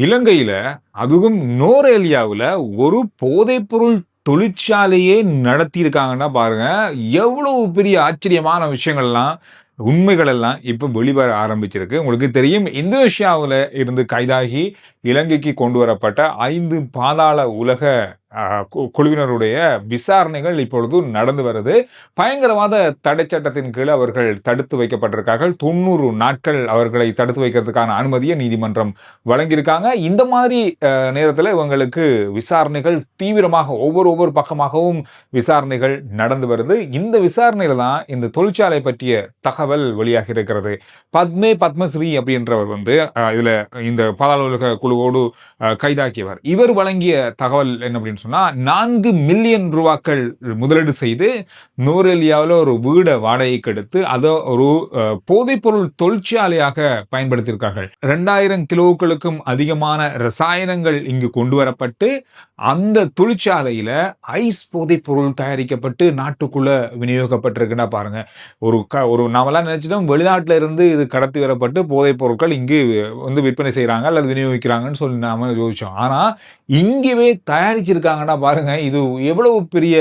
இலங்கையில அதுவும் நோரேலியாவுல ஒரு போதைப்பொருள் தொழிற்சாலையே நடத்தியிருக்காங்கன்னா பாருங்க. எவ்வளவு பெரிய ஆச்சரியமான விஷயங்கள்லாம், உண்மைகள் எல்லாம் இப்ப வெளிவர ஆரம்பிச்சிருக்கு. உங்களுக்கு தெரியும் இந்தோனேஷியாவுல இருந்து கைதாகி இலங்கைக்கு கொண்டு வரப்பட்ட 5 பாதாள உலக குழுவினருடைய விசாரணைகள் இப்பொழுது நடந்து வருது. பயங்கரவாத தடை சட்டத்தின் கீழ் அவர்கள் தடுத்து வைக்கப்பட்டிருக்கார்கள். 90 நாட்கள் அவர்களை தடுத்து வைக்கிறதுக்கான அனுமதியை நீதிமன்றம் வழங்கியிருக்காங்க. இந்த மாதிரி நேரத்தில் இவங்களுக்கு விசாரணைகள் தீவிரமாக ஒவ்வொரு பக்கமாகவும் விசாரணைகள் நடந்து வருது. இந்த விசாரணையில தான் இந்த தொழிற்சாலை பற்றிய தகவல் வெளியாகி இருக்கிறது. பத்மஸ்ரீ அப்படின்றவர் வந்து இதுல இந்த பாதாள உலக குழுவோடு கைதாக்கியவர். இவர் வழங்கிய தகவல் என்ன அப்படின்னு சொன்னா, 4 மில்லியன் ரூபாக்கள் முதலீடு செய்து நோரேலியாவில் ஒரு வீடை வாடகைக்கு எடுத்து அதை ஒரு போதைப்பொருள் தொழிற்சாலையாக பயன்படுத்தியிருக்கார்கள். 2000 கிலோக்களுக்கும் அதிகமான ரசாயனங்கள் இங்கு கொண்டு வரப்பட்டு அந்த தொழிற்சாலையில ஐஸ் போதைப்பொருள் தயாரிக்கப்பட்டு நாட்டுக்குள்ள விநியோகிக்கப்பட்டிருக்குன்னா பாருங்க. ஒரு நாமெல்லாம் நினைச்சிட்டோம் வெளிநாட்டில இருந்து இது கடத்தி வரப்பட்டு போதைப் பொருட்கள் இங்கு வந்து விற்பனை செய்யறாங்க அல்லது விநியோகிக்கிறாங்கன்னு சொல்லி நாம யோசிச்சோம். ஆனா இங்கேவே தயாரிச்சிருக்காங்கன்னா பாருங்க. இது எவ்வளவு பெரிய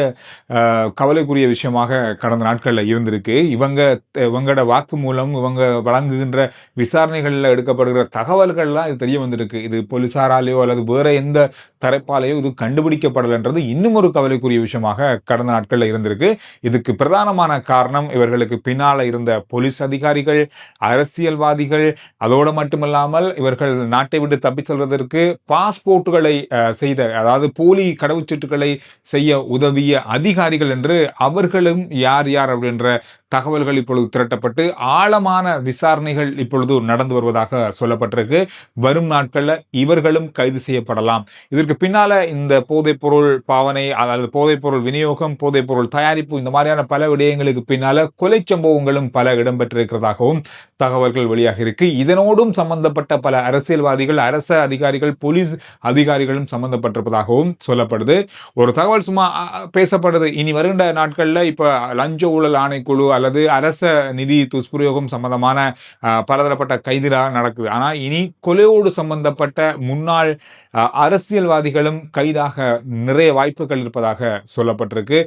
கவலைக்குரிய விஷயமாக கடந்த நாட்களில் இருந்திருக்கு. இவங்களோட வாக்கு மூலம் இவங்க வழங்குகின்ற விசாரணைகளில் எடுக்கப்படுகிற தகவல்கள்லாம் இது தெரிய வந்திருக்கு. இது போலீசாராலேயோ அல்லது வேற எந்த தரப்பாலேயோ இது கண்டுபிடிக்கப்படலைன்றது இன்னும் ஒரு கவலைக்குரிய விஷயமாக கடந்த நாட்களில் இருந்திருக்கு. இதுக்கு பிரதானமான காரணம் இவர்களுக்கு பின்னால இருந்த போலீஸ் அதிகாரிகள், அரசியல்வாதிகள், அதோடு மட்டுமில்லாமல் இவர்கள் நாட்டை விட்டு தப்பி செல்வதற்கு பாஸ்போர்ட்டுகளை செய்த, அதாவது போலி கடவுச்சீட்டுகளை செய்ய உதவிய அதிகாரிகள் என்று அவர்களும் யார் யார் அப்படின்ற தகவல்கள் இப்பொழுது திரட்டப்பட்டு ஆழமான விசாரணைகள் இப்பொழுது நடந்து வருவதாக சொல்லப்பட்டிருக்கு. வரும் நாட்கள்ல இவர்களும் கைது செய்யப்படலாம். இதற்கு பின்னால இந்த போதைப் பொருள் பாவனை அல்லது போதைப் பொருள் விநியோகம், போதைப் பொருள் தயாரிப்பு, இந்த மாதிரியான பல விடயங்களுக்கு பின்னால கொலை சம்பவங்களும் பல இடம்பெற்றிருக்கிறதாகவும் தகவல்கள் வெளியாக இருக்கு. இதனோடும் சம்பந்தப்பட்ட பல அரசியல்வாதிகள், அரச அதிகாரிகள், போலீஸ் அதிகாரிகளும் சம்பந்தப்பட்டிருப்பதாகவும் சொல்லப்படுது. ஒரு தகவல் சும்மா பேசப்படுது. இனி வருகின்ற நாட்கள்ல இப்ப லஞ்ச ஊழல் ஆணைக்குழு அல்லது அரச நிதி துஷ்பிரயோகம் சம்பந்தமான பலதரப்பட்ட கைதுகளாக நடக்குது. ஆனா இனி கொலையோடு சம்பந்தப்பட்ட முன்னாள் அரசியல்வாதிகளும் கைதாக நிறைய வாய்ப்புகள் இருப்பதாக சொல்லப்பட்டிருக்கு.